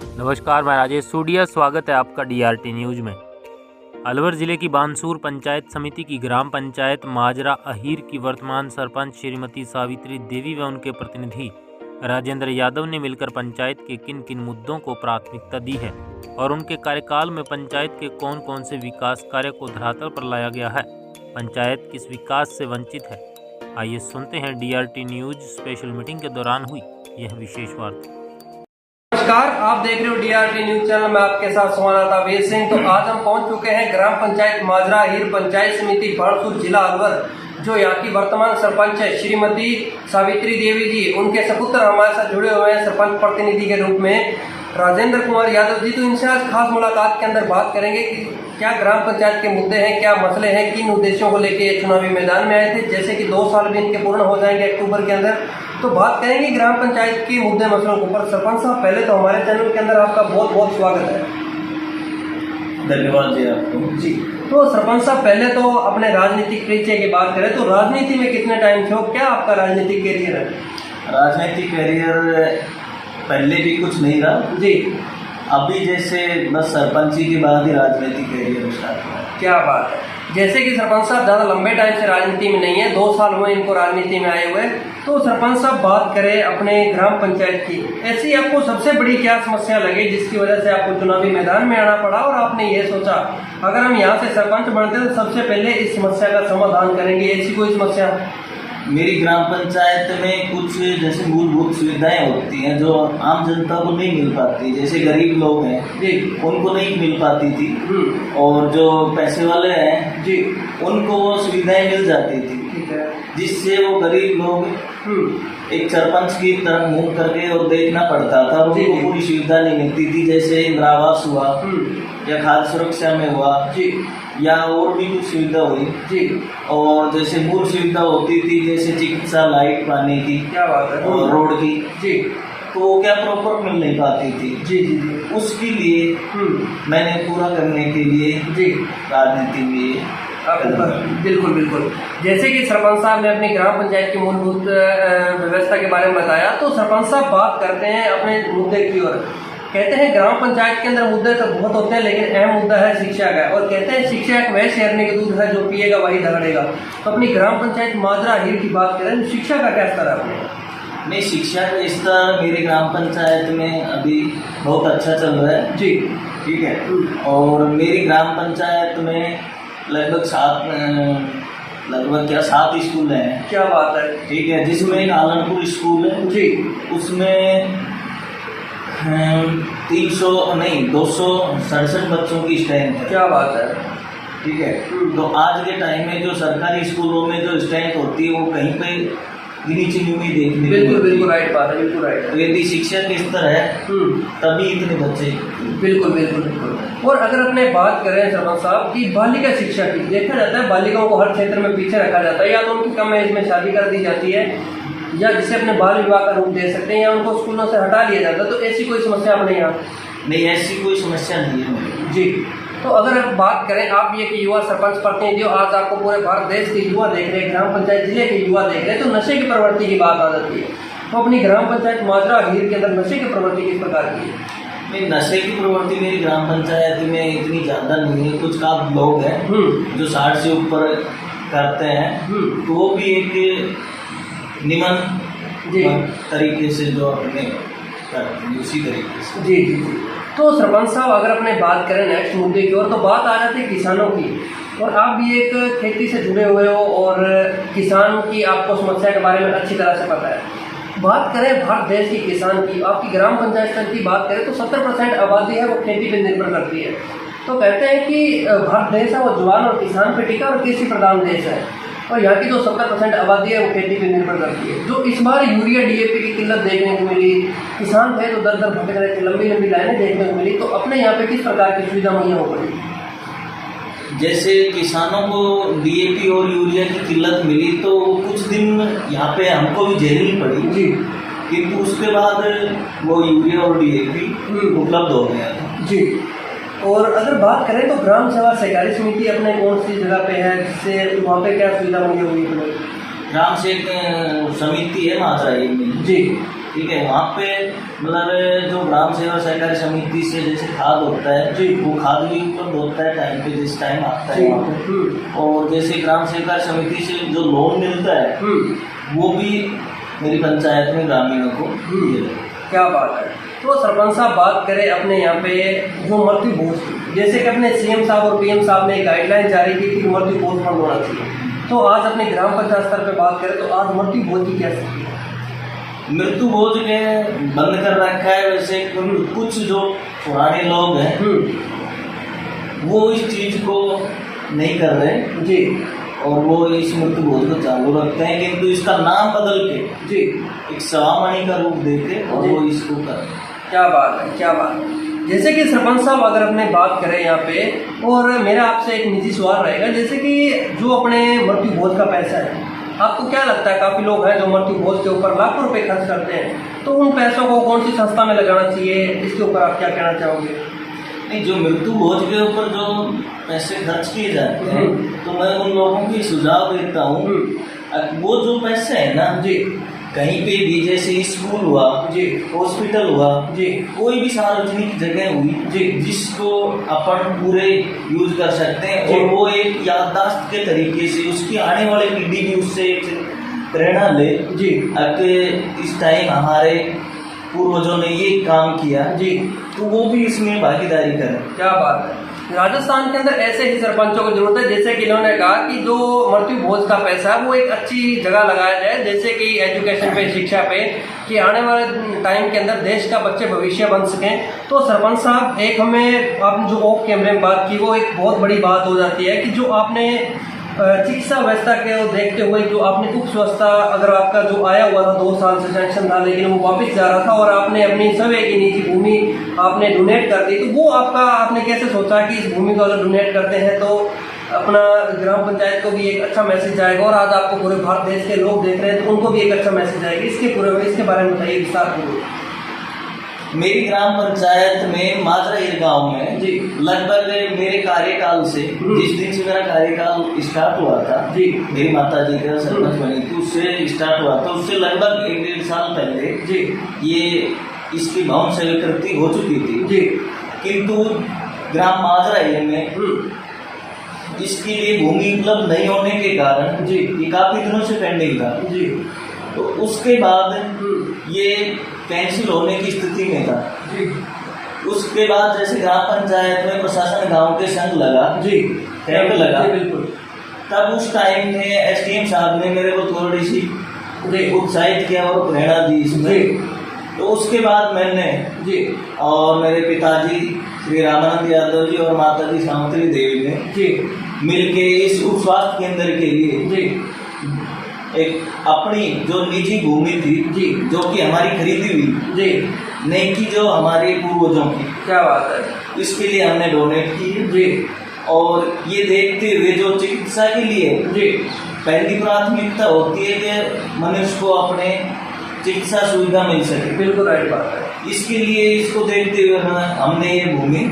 नमस्कार, मैं राजेश सूडिया। स्वागत है आपका डीआरटी न्यूज़ में। अलवर जिले की बानसूर पंचायत समिति की ग्राम पंचायत माजरा अहीर की वर्तमान सरपंच श्रीमती सावित्री देवी व उनके प्रतिनिधि राजेंद्र यादव ने मिलकर पंचायत के किन किन मुद्दों को प्राथमिकता दी है और उनके कार्यकाल में पंचायत के कौन कौन से विकास कार्य को धरातल पर लाया गया है, पंचायत किस विकास से वंचित है। आइए सुनते हैं डीआरटी न्यूज़ स्पेशल मीटिंग के दौरान हुई यह विशेष वार्ता। नमस्कार, आप देख रहे हो डीआरटी न्यूज चैनल में आपके साथ सोनाता वीर सिंह। तो आज हम पहुंच चुके हैं ग्राम पंचायत माजरा अहीर पंचायत समिति बानसूर जिला अलवर, जो यहाँ की वर्तमान सरपंच है श्रीमती सावित्री देवी जी। उनके सपुत्र हमारे साथ जुड़े हुए हैं सरपंच प्रतिनिधि के रूप में राजेंद्र कुमार यादव जी। तो इनसे आज खास मुलाकात के अंदर बात करेंगे कि क्या ग्राम पंचायत के मुद्दे हैं, क्या मसले हैं, किन उद्देश्यों को लेकर चुनावी मैदान में आए थे। जैसे कि 2 साल भी इनके पूर्ण हो जाएंगे अक्टूबर के अंदर। तो बात करेंगे ग्राम पंचायत के मुद्दे मसलों के ऊपर। सरपंच साहब, पहले तो हमारे चैनल के अंदर आपका बहुत बहुत स्वागत है। धन्यवाद जी आपको। जी, तो सरपंच साहब, पहले तो अपने राजनीतिक परिचय की बात करें तो राजनीति में कितने टाइम से हो, क्या आपका राजनीतिक कैरियर है? राजनीतिक करियर पहले भी कुछ नहीं रहा जी, अभी जैसे बस सरपंची के बाद ही राजनीतिक करियर स्टार्ट हुआ। क्या बात है। जैसे कि सरपंच साहब ज़्यादा लंबे टाइम से राजनीति में नहीं है, 2 साल हुए इनको राजनीति में आए हुए। तो सरपंच साहब, बात करें अपने ग्राम पंचायत की, ऐसी आपको सबसे बड़ी क्या समस्या लगी जिसकी वजह से आपको चुनावी मैदान में आना पड़ा और आपने ये सोचा अगर हम यहाँ से सरपंच बनते तो सबसे पहले इस समस्या का समाधान करेंगे? ऐसी कोई समस्या? मेरी ग्राम पंचायत में कुछ जैसे मूलभूत सुविधाएं होती हैं जो आम जनता को नहीं मिल पाती, जैसे गरीब लोग हैं जी, उनको नहीं मिल पाती थी, और जो पैसे वाले हैं जी, उनको वो सुविधाएं मिल जाती थी, ठीक है, जिससे वो गरीब लोग एक सरपंच की तरफ मुंह करके और देखना पड़ता था, उनको पूरी सुविधा नहीं मिलती थी। जैसे इंदिरा आवास हुआ या खाद्य सुरक्षा में हुआ जी, या और भी कुछ सुविधा हुई जी, और जैसे मूल सुविधा होती थी जैसे चिकित्सा, लाइट, पानी की, क्या बात है, और रोड की जी, तो क्या प्रॉपर मिल नहीं पाती थी जी जी जी। उसके लिए मैंने पूरा करने के लिए जी राजनीति में बिल्कुल बिल्कुल। जैसे कि सरपंच साहब ने अपनी ग्राम पंचायत की मूलभूत व्यवस्था के बारे में बताया, तो सरपंच साहब बात करते हैं अपने मुद्दे की ओर। कहते हैं ग्राम पंचायत के अंदर मुद्दे तो बहुत होते हैं, लेकिन अहम मुद्दा है शिक्षा का। और कहते हैं शिक्षा एक वह शेरने की दूध है जो पिएगा वही दगड़ेगा। तो अपनी ग्राम पंचायत माजरा अहीर की बात करें, शिक्षा का क्या स्तर है अपने? नहीं, शिक्षा का स्तर मेरी ग्राम पंचायत में अभी बहुत अच्छा चल रहा है जी, ठीक है। और मेरी ग्राम पंचायत में लगभग 7 स्कूल हैं। क्या बात है, ठीक है, जिसमें एक आलनपुर स्कूल है जी, उसमें 267 बच्चों की स्ट्रेंथ है। क्या बात है, ठीक है। तो आज के टाइम में जो सरकारी स्कूलों में जो स्ट्रेंथ होती है वो कहीं पे गिनी चुनी हुई देखने को बिल्कुल बिल्कुल राइट बात है, बिल्कुल राइट। तो यदि शिक्षा के स्तर है तभी इतने बच्चे। बिल्कुल बिल्कुल बिल्कुल। और अगर अपने बात करें सरपंच साहब की बालिका शिक्षा की, देखा जाता है बालिकाओं को हर क्षेत्र में पीछे रखा जाता है, या तो उनकी कम एज में शादी कर दी जाती है, या जिसे अपने बाल विवाह का रूप दे सकते हैं, या उनको स्कूलों से हटा लिया जाता है। तो ऐसी कोई समस्या अपने यहाँ? नहीं, ऐसी कोई समस्या नहीं है जी। तो अगर आप बात करें, आप ये कि युवा सरपंच प्रतिनिधि हो, आज आपको पूरे भारत देश के युवा देख रहे हैं, ग्राम पंचायत जिले के युवा देख रहे हैं, तो नशे की प्रवृत्ति की बात आ जाती है। तो अपनी ग्राम पंचायत माजरा अहीर के अंदर नशे की प्रवृत्ति किस प्रकार की है? नहीं, नशे की प्रवृत्ति मेरी ग्राम पंचायत में इतनी ज़्यादा नहीं है। कुछ काफ़ी लोग हैं जो 60 से ऊपर करते हैं, तो वो भी एक निमन तरीके से जो अपने करते हैं उसी तरीके से। जी जी जी। तो सरपंच साहब, अगर अपने बात करें नेक्स्ट मुद्दे की ओर, तो बात आ जाती है किसानों की। और आप भी एक खेती से जुड़े हुए हो और किसान की आपको समस्या के बारे में अच्छी तरह से पता है। बात करें भारत देश की किसान की, आपकी ग्राम पंचायत की बात करें तो 70% आबादी है वो खेती पर निर्भर करती है। तो कहते हैं कि भारत देश है वो जवान और किसान पे टिका और कृषि प्रधान देश है, और यहाँ की जो 70% आबादी है वो खेती पर निर्भर करती है। जो इस बार यूरिया DAP की किल्लत देखने को मिली, किसान थे तो दर भटक रहे थे, लंबी लंबी लाइनें देखने को मिली, तो अपने यहाँ पे किस प्रकार की सुविधा मुहैया हो पड़ी? जैसे किसानों को DAP और यूरिया की किल्लत मिली तो कुछ दिन यहाँ पे हमको भी झेलनी पड़ी जी, किंतु उसके बाद वो यूरिया और DAP उपलब्ध हो गया था जी। और अगर बात करें तो ग्राम सेवा सहकारी समिति अपने कौन सी जगह पे है, जिससे वहाँ पे क्या सुविधा मुहैया हुई? ग्राम से एक समिति है माजरा में जी, ठीक है, वहाँ पे मतलब जो ग्राम सेवा सहकारी समिति से जैसे खाद होता है जी, वो खाद भी उपलब्ध होता है टाइम पे, जिस टाइम आता है वहाँ पे। और जैसे ग्राम सहकारी समिति से जो लोन मिलता है वो भी मेरी पंचायत में ग्रामीणों को दिया जाता है। क्या बात है। तो सरपंच साहब बात करें अपने यहाँ पे जो मृत्यु भोज की, जैसे कि अपने सीएम साहब और पीएम साहब ने गाइडलाइन जारी की थी कि मृत्यु भोज बंद होना चाहिए, तो आज अपने ग्राम पंचायत स्तर पे बात करें तो आज मृत्यु भोज की क्या स्थिति है? मृत्यु भोज ने बंद कर रखा है। वैसे कुछ जो पुराने लोग हैं वो इस चीज को नहीं कर रहे जी, और वो इस मृत्यु भोज को चालू रखते हैं, किंतु इसका नाम बदल के जी, एक सवामणि का रूप देके और वो इसको कर। क्या बात है, क्या बात है। जैसे कि सरपंच साहब अगर अपने बात करें यहाँ पे, और मेरा आपसे एक निजी सवाल रहेगा, जैसे कि जो अपने मृत्यु भोज का पैसा है, आपको क्या लगता है काफ़ी लोग हैं जो मृत्यु भोज के ऊपर लाखों रुपए खर्च करते हैं, तो उन पैसों को कौन सी संस्था में लगाना चाहिए, इसके ऊपर आप क्या कहना चाहोगे? नहीं, जो मृत्यु भोज के ऊपर जो पैसे खर्च किए जाते हैं तो मैं उन लोगों को सुझाव देता हूँ, वो जो पैसे है ना जी, कहीं पे भी जैसे स्कूल हुआ जी, हॉस्पिटल हुआ जी, कोई भी सार्वजनिक जगह हुई जी, जिसको अपन पूरे यूज कर सकते हैं जी, और वो एक याददाश्त के तरीके से उसकी आने वाली पीढ़ी भी उससे एक प्रेरणा ले जी, कि इस टाइम हमारे पूर्वजों ने ये काम किया जी, तो वो भी इसमें भागीदारी करें। क्या बात है। राजस्थान के अंदर ऐसे ही सरपंचों को जरूरत है, जैसे कि इन्होंने कहा कि जो मृत्यु भोज का पैसा है वो एक अच्छी जगह लगाया जाए, जैसे कि एजुकेशन पे, शिक्षा पे, कि आने वाले टाइम के अंदर देश का बच्चे भविष्य बन सकें। तो सरपंच साहब, एक हमें आपने जो ऑफ कैमरे में बात की वो एक बहुत बड़ी बात हो जाती है कि जो आपने चिकित्सा व्यवस्था के देखते हुए जो आपने उप व्यवस्था, अगर आपका जो आया हुआ था 2 साल से सैंक्शन था लेकिन वो वापस जा रहा था और आपने अपनी सवे की निजी भूमि आपने डोनेट कर दी, तो वो आपका आपने कैसे सोचा कि इस भूमि को अगर डोनेट करते हैं तो अपना ग्राम पंचायत को भी एक अच्छा मैसेज जाएगा और आज आपको पूरे भारत देश के लोग देख रहे हैं तो उनको भी एक अच्छा मैसेज आएगा, इसके बारे में बताइए विस्तार पूर्वक। मेरी ग्राम पंचायत में माजरा गांव में जी, लगभग मेरे कार्यकाल से जिस दिन से मेरा कार्यकाल स्टार्ट हुआ था जी, मेरी माता जी का सरपंच बनी थी उससे स्टार्ट हुआ था, उससे लगभग 1-1.5 साल पहले जी, ये इसकी भवन स्वीकृति हो चुकी थी जी, किंतु ग्राम माजरा में इसके लिए भूमि उपलब्ध नहीं होने के कारण जी, ये काफी दिनों से पेंडिंग था। जी, तो उसके बाद ये कैंसिल होने की स्थिति में था। जी, उसके बाद जैसे ग्राम पंचायत में प्रशासन गांव के संग लगा, जी, कैंप लगा, बिल्कुल, तब उस टाइम में एसडीएम साहब ने मेरे को थोड़ी सी उत्साहित किया और प्रेरणा दी इसमें। तो उसके बाद मैंने जी और मेरे पिताजी श्री रामानंद यादव जी और माता जी सावित्री देवी ने जी मिलके इस उप स्वास्थ्य केंद्र के लिए जी एक अपनी जो निजी भूमि थी जी जो कि हमारी खरीदी हुई जी नहीं की, जो हमारे पूर्वजों की, क्या बात है, इसके लिए हमने डोनेट की जी और ये देखते हुए जो चिकित्सा के लिए जी पहली प्राथमिकता होती है कि मनुष्य को अपने चिकित्सा सुविधा मिल सके, बिल्कुल राइट बात है, इसके लिए इसको देखते हुए हमने ये भूमि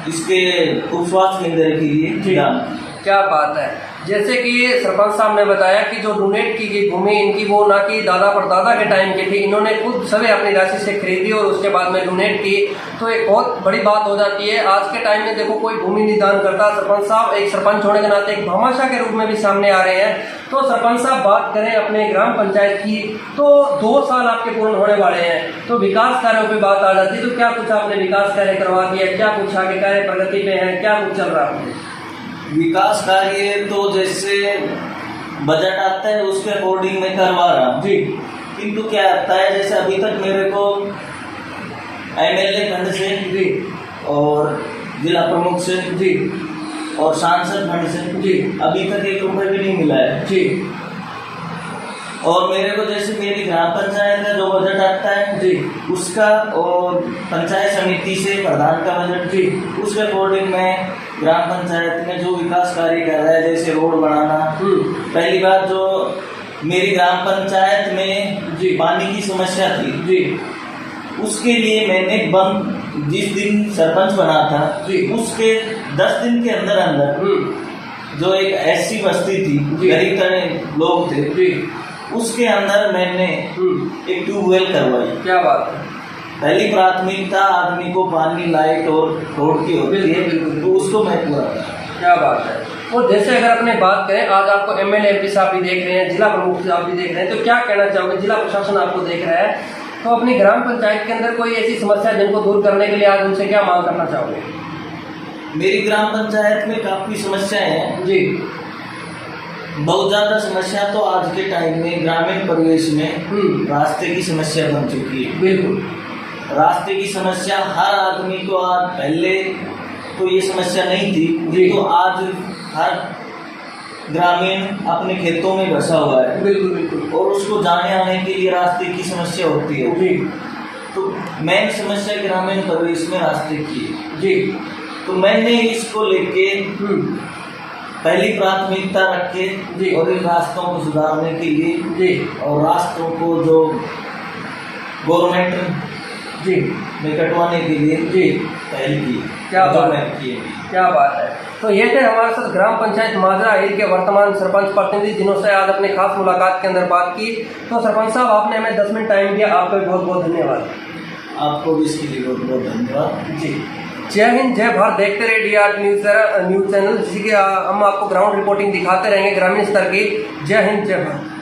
इसके उप स्वास्थ्य केंद्र के लिए दान। क्या बात है। जैसे कि सरपंच साहब ने बताया कि जो डोनेट की गई भूमि इनकी वो ना कि दादा परदादा के टाइम की थी, इन्होंने खुद सभी अपनी राशि से खरीदी और उसके बाद में डोनेट की, तो एक बहुत बड़ी बात हो जाती है। आज के टाइम में देखो कोई भूमि नहीं दान करता, सरपंच साहब एक सरपंच होने के नाते एक भामाशाह के रूप में भी सामने आ रहे हैं। तो सरपंच साहब बात करें अपने ग्राम पंचायत की, तो 2 साल आपके पूर्ण होने वाले हैं, तो विकास कार्यों पर बात आ जाती है, तो क्या कुछ आपने विकास कार्य करवा दिया, क्या कुछ आगे कार्य प्रगति पे है, क्या कुछ चल रहा है? विकास कार्य तो जैसे बजट आता है उसके अकॉर्डिंग मैं करवा रहा हूँ जी, किंतु क्या आता है जैसे अभी तक मेरे को एमएलए फंड से जी और जिला प्रमुख से जी और सांसद फंड से जी अभी तक 1 रुपये भी नहीं मिला है जी, और मेरे को जैसे मेरी ग्राम पंचायत का जो बजट आता है जी उसका और पंचायत समिति से प्रधान का बजट जी उसके अकॉर्डिंग मैं ग्राम पंचायत में जो विकास कार्य कर रहा है, जैसे रोड बनाना, पहली बार जो मेरी ग्राम पंचायत में जी पानी की समस्या थी जी, उसके लिए मैंने बंद जिस दिन सरपंच बना था जी उसके 10 दिन के अंदर अंदर जो एक ऐसी बस्ती थी, गरीब तरह लोग थे, उसके अंदर मैंने एक ट्यूबवेल करवाई। क्या बात है। पहली प्राथमिकता आदमी को पानी, लाइट और रोड की होती है, तो उसको मैं पूरा करा। क्या बात है। और जैसे अगर अपने बात करें, आज आपको एमएलए एमपी साहब भी देख रहे हैं, जिला प्रमुख साहब भी देख रहे हैं, तो क्या कहना चाहोगे? जिला प्रशासन आपको देख रहा है, तो अपनी ग्राम पंचायत के अंदर कोई ऐसी समस्या जिनको दूर करने के लिए आज उनसे क्या मांग करना चाहोगे? मेरी ग्राम पंचायत में काफी समस्याएं हैं जी। बहुत ज्यादा समस्या तो आज के टाइम में ग्रामीण परिवेश में रास्ते की समस्या बन चुकी है। बिल्कुल। रास्ते की समस्या हर आदमी को, आज पहले तो ये समस्या नहीं जी। थी, तो आज हर ग्रामीण अपने खेतों में बसा हुआ है। बिल्कुल बिल्कुल। और उसको जाने आने के लिए रास्ते की समस्या होती है। जी। तो मेन समस्या ग्रामीण परिवेश में रास्ते की है। जी। तो मैंने इसको लेके पहली प्राथमिकता रखे जी। और इन रास्तों को सुधारने के लिए जी। और रास्तों को जो गवर्नमेंट जी में कटवाने के लिए जी पहल की। क्या बात मैं है। क्या बात है। तो ये थे हमारे साथ ग्राम पंचायत माजरा अहीर के वर्तमान सरपंच प्रतिनिधि, जिन्होंने आज अपने खास मुलाकात के अंदर बात की। तो सरपंच साहब, आपने हमें 10 मिनट टाइम दिया, आपका बहुत बहुत धन्यवाद। आपको भी इसके लिए बहुत बहुत धन्यवाद। जी। जय हिंद, जय भारत। देखते रहे डीआर न्यूज चैनल, जिसकी हम आपको ग्राउंड रिपोर्टिंग दिखाते रहेंगे ग्रामीण स्तर की। जय हिंद, जय भारत।